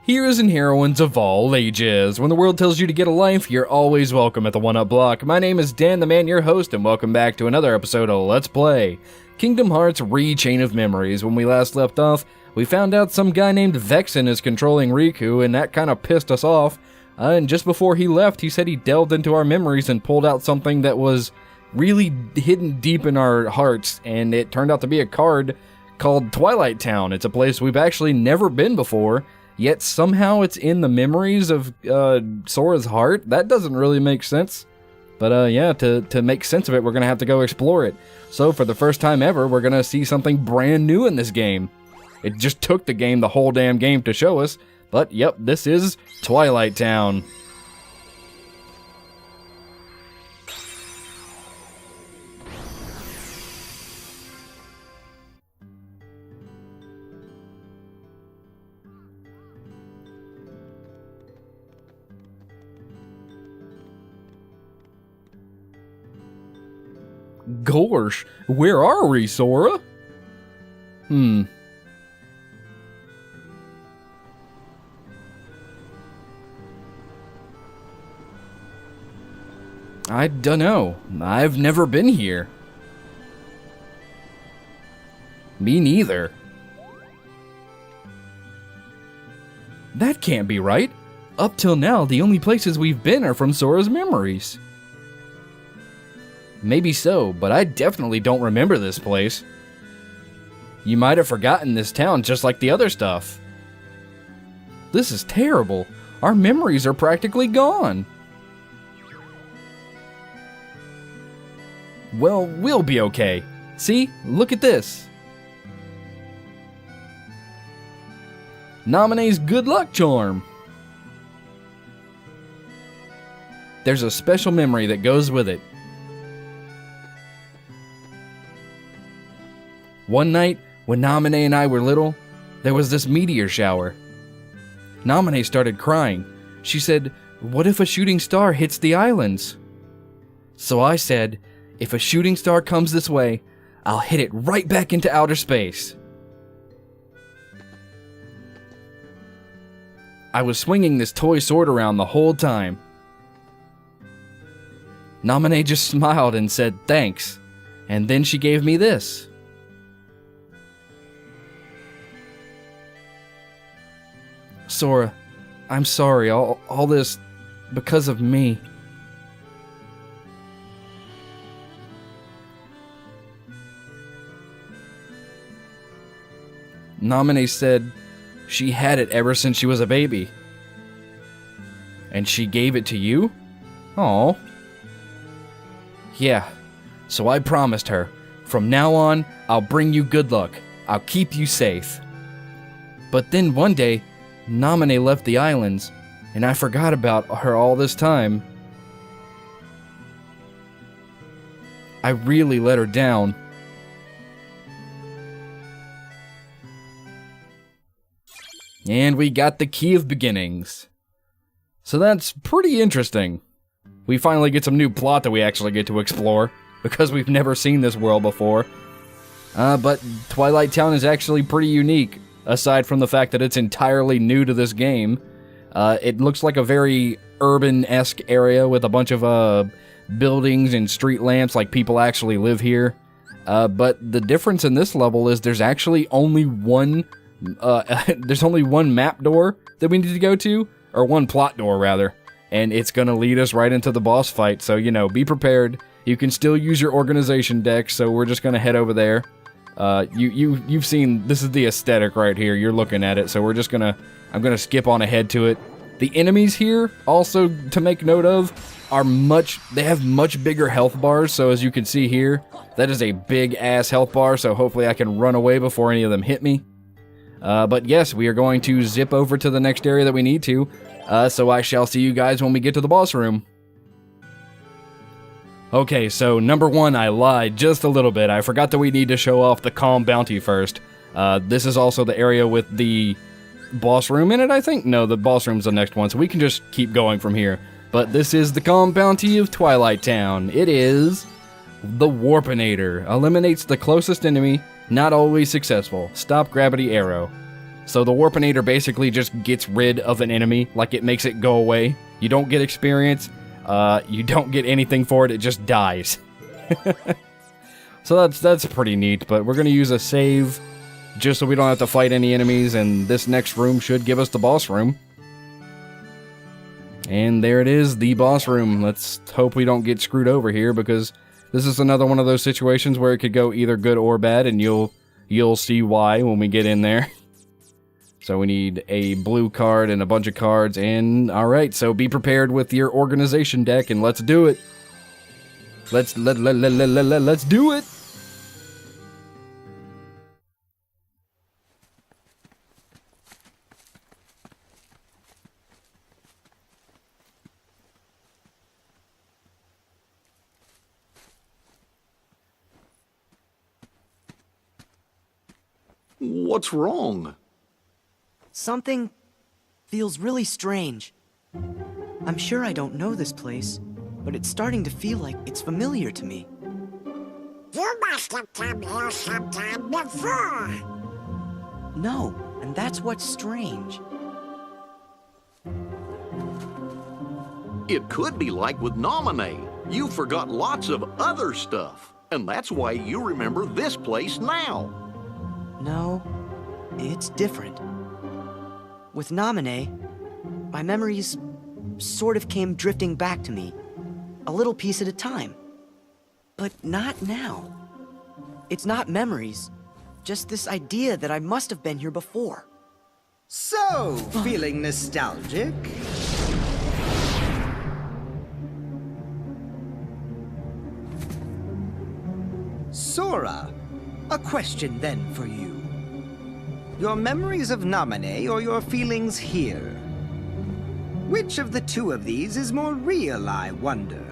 Heroes and heroines of all ages. When the world tells you to get a life, you're always welcome at the 1UP Block. My name is Dan the Man, your host, and welcome back to another episode of Let's Play Kingdom Hearts Re-Chain of Memories. When we last left off, we found out some guy named Vexen is controlling Riku, and that kind of pissed us off. And just before he left, he said he delved into our memories and pulled out something that was really hidden deep in our hearts, and it turned out to be a card called Twilight Town. It's a place we've actually never been before, yet somehow it's in the memories of Sora's heart. That doesn't really make sense. But yeah, to make sense of it, we're going to have to go explore it. So for the first time ever, we're going to see something brand new in this game. It just took the game the whole damn game to show us. But yep, this is Twilight Town. Gosh, where are we, Sora? I dunno. I've never been here. Me neither. That can't be right. Up till now, the only places we've been are from Sora's memories. Maybe so, but I definitely don't remember this place. You might have forgotten this town just like the other stuff. This is terrible. Our memories are practically gone. Well, we'll be okay. See? Look at this. Naminé's good luck charm. There's a special memory that goes with it. One night, when Naminé and I were little, there was this meteor shower. Naminé started crying. She said, "What if a shooting star hits the islands?" So I said, "If a shooting star comes this way, I'll hit it right back into outer space." I was swinging this toy sword around the whole time. Naminé just smiled and said thanks, and then she gave me this. Sora, I'm sorry, all this because of me. Naminé said she had it ever since she was a baby. And she gave it to you? Aw. Yeah, so I promised her, from now on, I'll bring you good luck. I'll keep you safe. But then one day, Naminé left the islands, and I forgot about her all this time. I really let her down. And we got the Key of Beginnings. So that's pretty interesting. We finally get some new plot that we actually get to explore, because we've never seen this world before. But Twilight Town is actually pretty unique, aside from the fact that it's entirely new to this game. It looks like a very urban-esque area with a bunch of buildings and street lamps, like people actually live here. But the difference in this level is there's actually only one map door that we need to go to, or one plot door rather, and it's gonna lead us right into the boss fight, so you know, be prepared. You can still use your organization deck, so we're just gonna head over there. You've seen, this is the aesthetic right here, you're looking at it, so I'm gonna skip on ahead to it. The enemies here, also to make note of, they have much bigger health bars, so as you can see here, that is a big ass health bar, so hopefully I can run away before any of them hit me. But yes, we are going to zip over to the next area that we need to, so I shall see you guys when we get to the boss room. Okay, so number one, I lied just a little bit. I forgot that we need to show off the Calm Bounty first. This is also the area with the boss room in it, I think? No, the boss room's the next one, so we can just keep going from here. But this is the Calm Bounty of Twilight Town. It is the Warpinator. Eliminates the closest enemy, not always successful. Stop gravity arrow. So the Warpinator basically just gets rid of an enemy, like it makes it go away. You don't get experience, you don't get anything for it, it just dies. So that's pretty neat, but we're gonna use a save just so we don't have to fight any enemies, and this next room should give us the boss room. And there it is, the boss room. Let's hope we don't get screwed over here, because this is another one of those situations where it could go either good or bad, and you'll see why when we get in there. So we need a blue card and a bunch of cards, and alright, so be prepared with your organization deck, and let's do it. Let's do it! What's wrong? Something feels really strange. I'm sure I don't know this place, but it's starting to feel like it's familiar to me. You must have come here sometime before. No, and that's what's strange. It could be like with Nominee. You forgot lots of other stuff, and that's why you remember this place now. No, it's different. With Nominee, my memories sort of came drifting back to me, a little piece at a time. But not now. It's not memories, just this idea that I must have been here before. So, feeling nostalgic? Sora, a question then for you. Your memories of Nominee or your feelings here? Which of the two of these is more real, I wonder?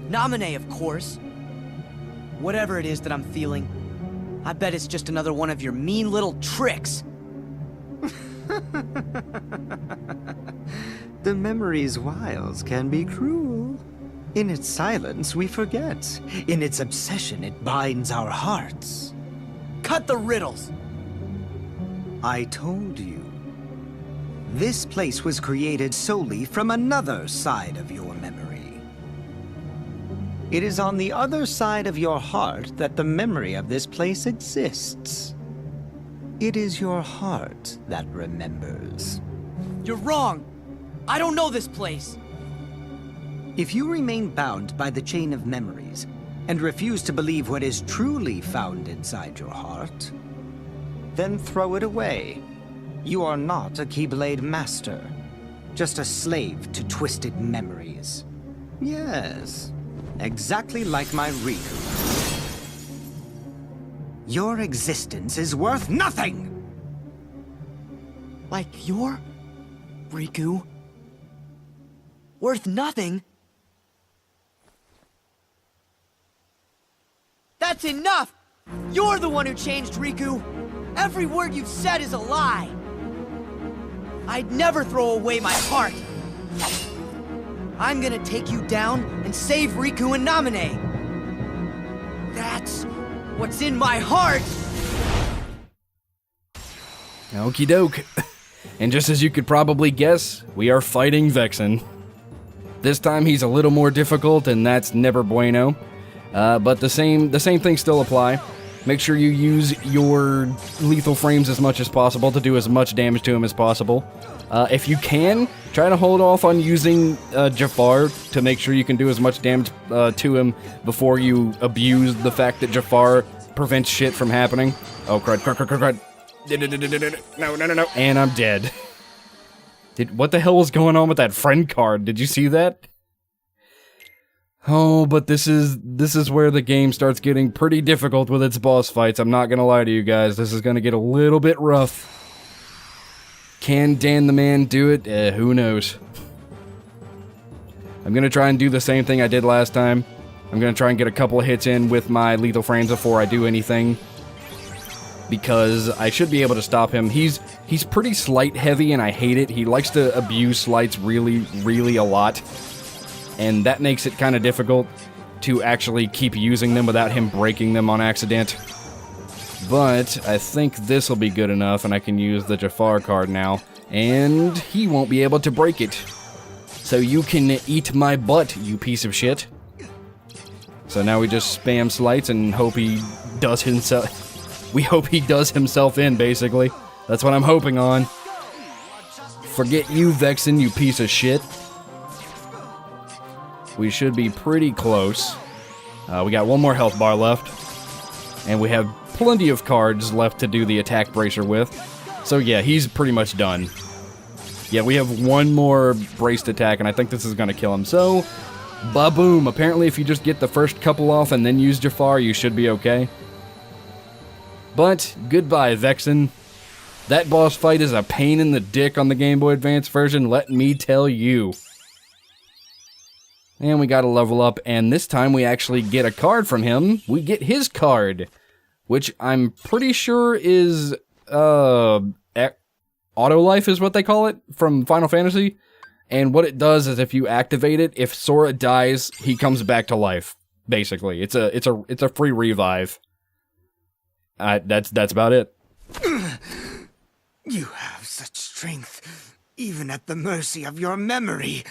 Nominee, of course. Whatever it is that I'm feeling, I bet it's just another one of your mean little tricks. The memory's wiles can be cruel. In its silence, we forget. In its obsession, it binds our hearts. Cut the riddles! I told you. This place was created solely from another side of your memory. It is on the other side of your heart that the memory of this place exists. It is your heart that remembers. You're wrong! I don't know this place! If you remain bound by the chain of memories and refuse to believe what is truly found inside your heart, then throw it away. You are not a Keyblade master, just a slave to twisted memories. Yes, exactly like my Riku. Your existence is worth nothing! Like your Riku? Worth nothing? That's enough! You're the one who changed Riku! Every word you've said is a lie! I'd never throw away my heart! I'm gonna take you down and save Riku and Nominee! That's what's in my heart! Okie doke. And just as you could probably guess, we are fighting Vexen. This time he's a little more difficult, and that's never bueno. But the same things still apply. Make sure you use your lethal frames as much as possible to do as much damage to him as possible. If you can, try to hold off on using Jafar to make sure you can do as much damage to him before you abuse the fact that Jafar prevents shit from happening. Oh, crud, crud, crud, crud, crud. No. And I'm dead. What the hell was going on with that friend card? Did you see that? Oh, but this is where the game starts getting pretty difficult with its boss fights. I'm not gonna lie to you guys. This is gonna get a little bit rough. Can Dan the Man do it? Who knows? I'm gonna try and do the same thing I did last time. I'm gonna try and get a couple of hits in with my lethal frames before I do anything, because I should be able to stop him. He's pretty slight heavy, and I hate it. He likes to abuse slights really, really a lot. And that makes it kind of difficult to actually keep using them without him breaking them on accident. But I think this will be good enough, and I can use the Jafar card now. And he won't be able to break it. So you can eat my butt, you piece of shit. So now we just spam slights and hope he does himself... We hope he does himself in, basically. That's what I'm hoping on. Forget you, Vexen, you piece of shit. We should be pretty close. We got one more health bar left. And we have plenty of cards left to do the attack bracer with. So yeah, he's pretty much done. Yeah, we have one more braced attack, and I think this is going to kill him. So, ba-boom. Apparently, if you just get the first couple off and then use Jafar, you should be okay. But, goodbye, Vexen. That boss fight is a pain in the dick on the Game Boy Advance version, let me tell you. And we got to level up, and this time we actually get a card from him. We get his card, which I'm pretty sure is, Auto Life is what they call it from Final Fantasy. And what it does is if you activate it, if Sora dies, he comes back to life. Basically, it's a free revive. That's about it. You have such strength, even at the mercy of your memory.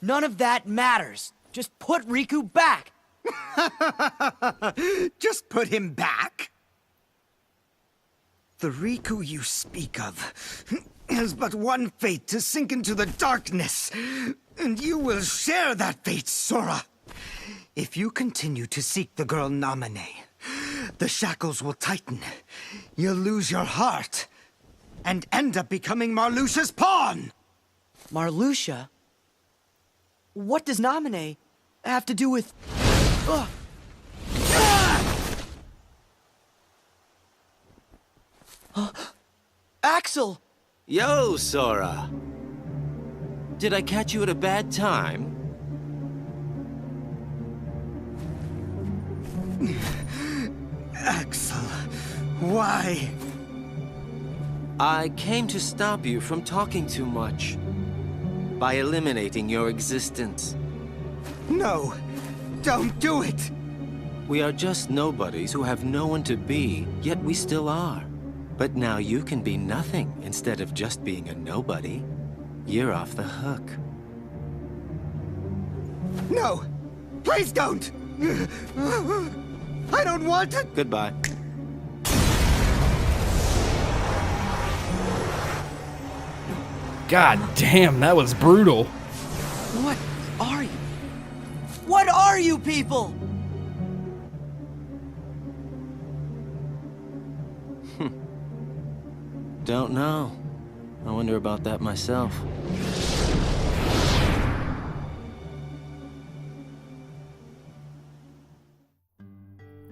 None of that matters. Just put Riku back. Just put him back? The Riku you speak of has but one fate, to sink into the darkness. And you will share that fate, Sora. If you continue to seek the girl Namine, the shackles will tighten. You'll lose your heart and end up becoming Marluxia's pawn. Marluxia? What does Namine have to do with... Axel! Yo, Sora! Did I catch you at a bad time? Axel, why? I came to stop you from talking too much. By eliminating your existence. No, don't do it! We are just nobodies who have no one to be, yet we still are. But now you can be nothing instead of just being a nobody. You're off the hook. No! Please don't! I don't want it! Goodbye. God damn, that was brutal. What are you? What are you people? Don't know. I wonder about that myself.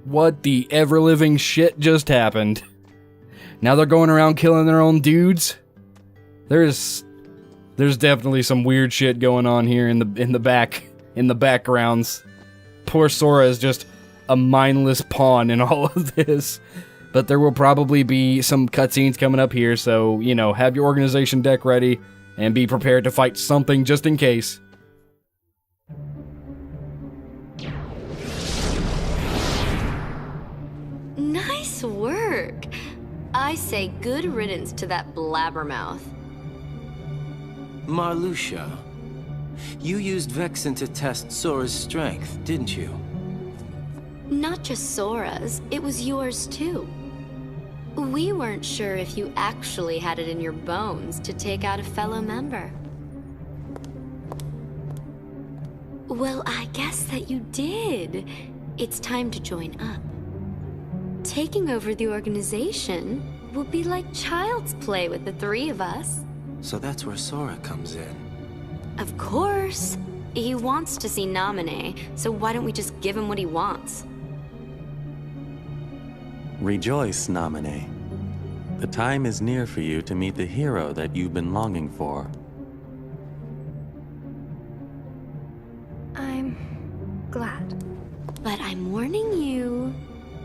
What the ever-living shit just happened? Now they're going around killing their own dudes? There's definitely some weird shit going on here in the backgrounds. Poor Sora is just a mindless pawn in all of this. But there will probably be some cutscenes coming up here, so, you know, have your organization deck ready and be prepared to fight something just in case. Nice work. I say good riddance to that blabbermouth. Marluxia, you used Vexen to test Sora's strength, didn't you? Not just Sora's, it was yours too. We weren't sure if you actually had it in your bones to take out a fellow member. Well, I guess that you did. It's time to join up. Taking over the organization will be like child's play with the three of us. So that's where Sora comes in. Of course. He wants to see Namine, so why don't we just give him what he wants? Rejoice, Namine. The time is near for you to meet the hero that you've been longing for. I'm glad. But I'm warning you.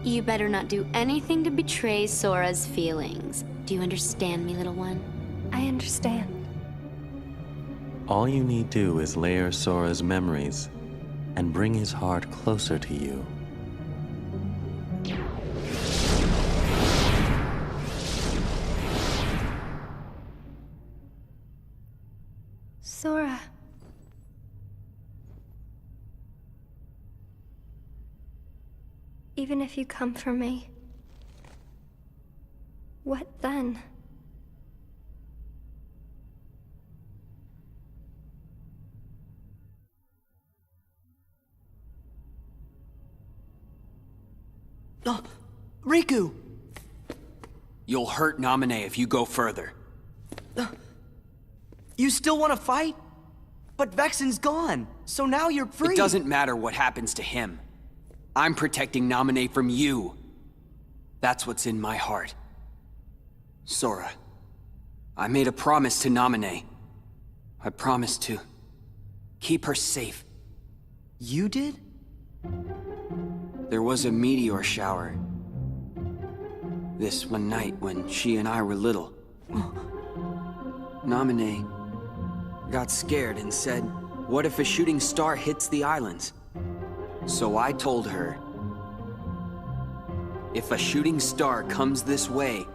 You better not do anything to betray Sora's feelings. Do you understand me, little one? I understand. All you need do is layer Sora's memories and bring his heart closer to you. Sora. Even if you come for me, what then? Riku! You'll hurt Naminé if you go further. You still want to fight? But Vexen's gone, so now you're free. It doesn't matter what happens to him. I'm protecting Naminé from you. That's what's in my heart. Sora, I made a promise to Naminé. I promised to keep her safe. You did? There was a meteor shower this one night when she and I were little. Naminé got scared and said, "What if a shooting star hits the islands?" So I told her, if a shooting star comes this way,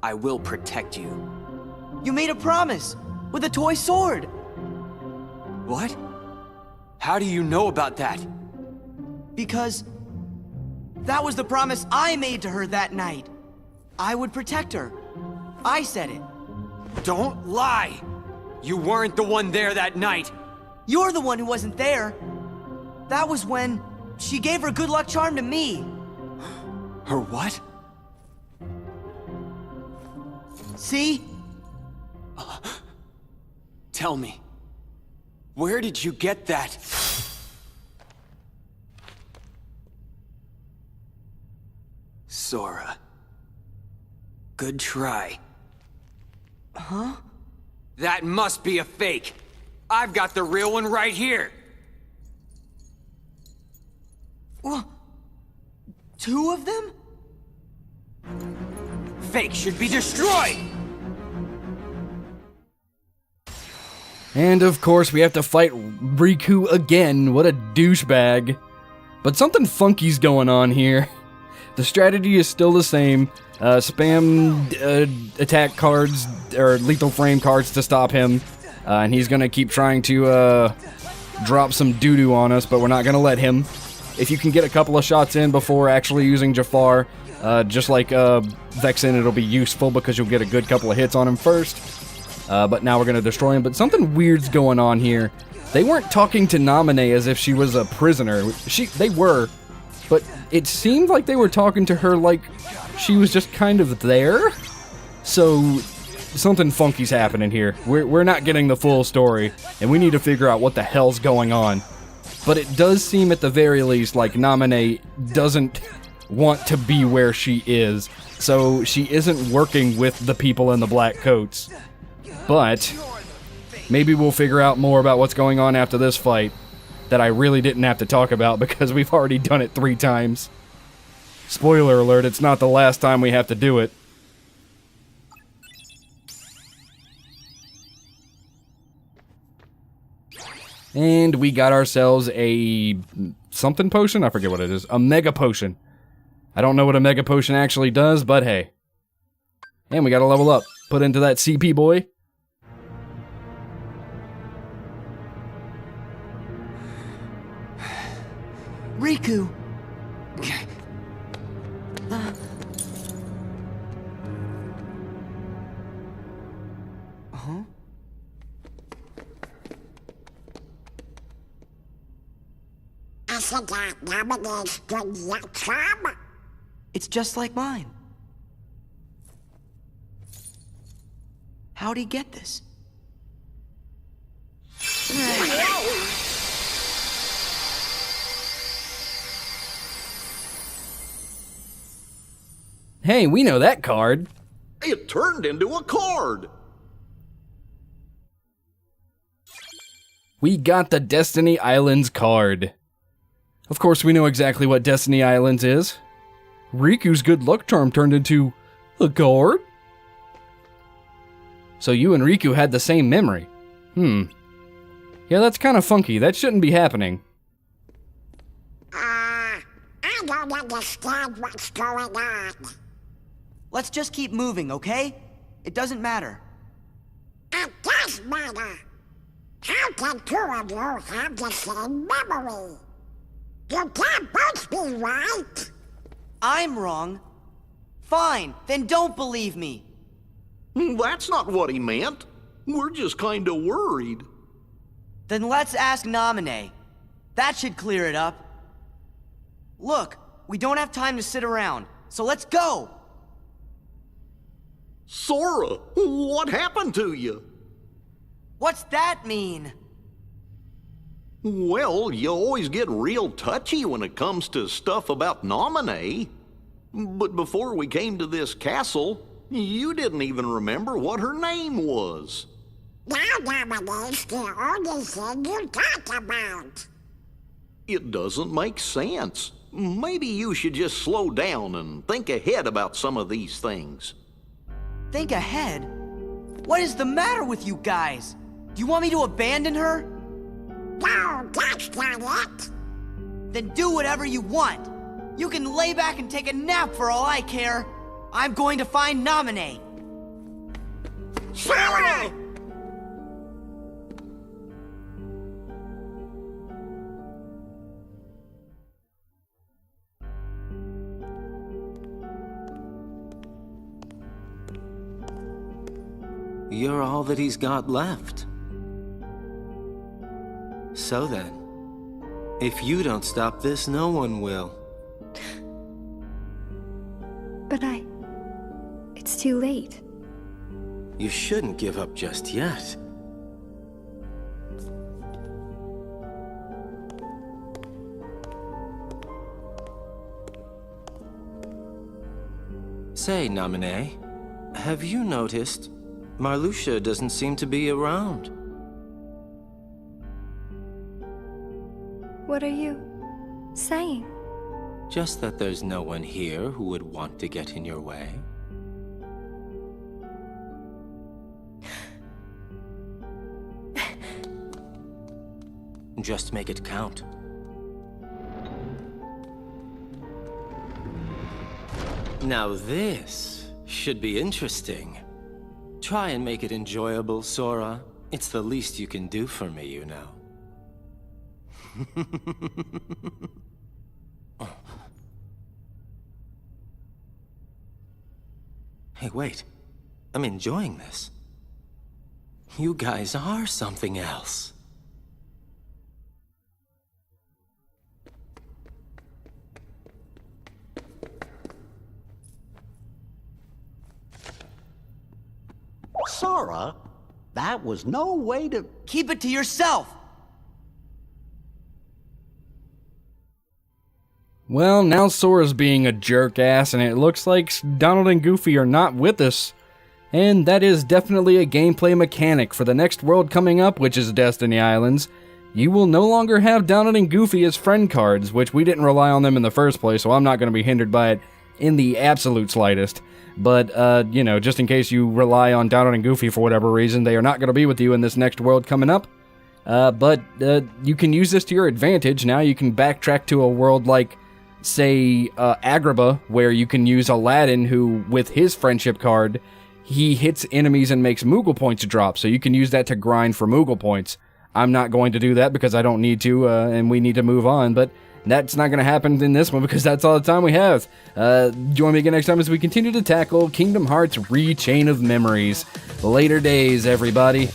I will protect you. You made a promise with a toy sword. What? How do you know about that? Because that was the promise I made to her that night. I would protect her. I said it. Don't lie! You weren't the one there that night! You're the one who wasn't there. That was when she gave her good luck charm to me. Her what? See? Tell me, where did you get that? Sora. Good try. Huh? That must be a fake. I've got the real one right here. Well, two of them? Fake should be destroyed! And of course, we have to fight Riku again. What a douchebag. But something funky's going on here. The strategy is still the same. Spam attack cards, or lethal frame cards to stop him. And he's gonna keep trying to drop some doo-doo on us, but we're not gonna let him. If you can get a couple of shots in before actually using Jafar, just like Vexen, it'll be useful because you'll get a good couple of hits on him first. But now we're gonna destroy him. But something weird's going on here. They weren't talking to Naminé as if she was a prisoner. They were, but it seemed like they were talking to her like she was just kind of there. So something funky's happening here. We're not getting the full story, and we need to figure out what the hell's going on. But it does seem at the very least like Naminé doesn't want to be where she is, so she isn't working with the people in the black coats. But maybe we'll figure out more about what's going on after this fight that I really didn't have to talk about because we've already done it 3 times. Spoiler alert, it's not the last time we have to do it. And we got ourselves a something potion? I forget what it is. A mega potion. I don't know what a mega potion actually does, but hey. And we got to level up. Put into that CP boy. Riku! Huh? I forgot Naminé's good luck charm. It's just like mine. How'd he get this? Hey, we know that card. It turned into a card. We got the Destiny Islands card. Of course, we know exactly what Destiny Islands is. Riku's good luck charm turned into a card? So you and Riku had the same memory. Yeah, that's kind of funky. That shouldn't be happening. I don't understand what's going on. Let's just keep moving, okay? It doesn't matter. It does matter. How can two of you have the same memory? You can't both be right. I'm wrong. Fine, then don't believe me. That's not what he meant. We're just kinda worried. Then let's ask Naminé. That should clear it up. Look, we don't have time to sit around, so let's go! Sora, what happened to you? What's that mean? Well, you always get real touchy when it comes to stuff about Naminé. But before we came to this castle, you didn't even remember what her name was. Now Naminé's the only thing you talk about. It doesn't make sense. Maybe you should just slow down and think ahead about some of these things. Think ahead? What is the matter with you guys? Do you want me to abandon her? No, that's not it. Then do whatever you want. You can lay back and take a nap for all I care. I'm going to find Naminé. Sora! You're all that he's got left. So then, if you don't stop this, no one will. But it's too late. You shouldn't give up just yet. Say, Naminé, have you noticed Marluxia doesn't seem to be around? What are you saying? Just that there's no one here who would want to get in your way. Just make it count. Now this should be interesting. Try and make it enjoyable, Sora. It's the least you can do for me, you know. Hey, wait. I'm enjoying this. You guys are something else. Sora, that was no way to... Keep it to yourself! Well, now Sora's being a jerk ass, and it looks like Donald and Goofy are not with us. And that is definitely a gameplay mechanic for the next world coming up, which is Destiny Islands. You will no longer have Donald and Goofy as friend cards, which we didn't rely on them in the first place, so I'm not going to be hindered by it in the absolute slightest. But, you know, just in case you rely on Donald and Goofy for whatever reason, they are not going to be with you in this next world coming up. But you can use this to your advantage. Now you can backtrack to a world like, say, Agrabah, where you can use Aladdin, who, with his friendship card, he hits enemies and makes Moogle points drop, so you can use that to grind for Moogle points. I'm not going to do that because I don't need to, and we need to move on, but that's not going to happen in this one because that's all the time we have. Join me again next time as we continue to tackle Kingdom Hearts Re-Chain of Memories. Later days, everybody.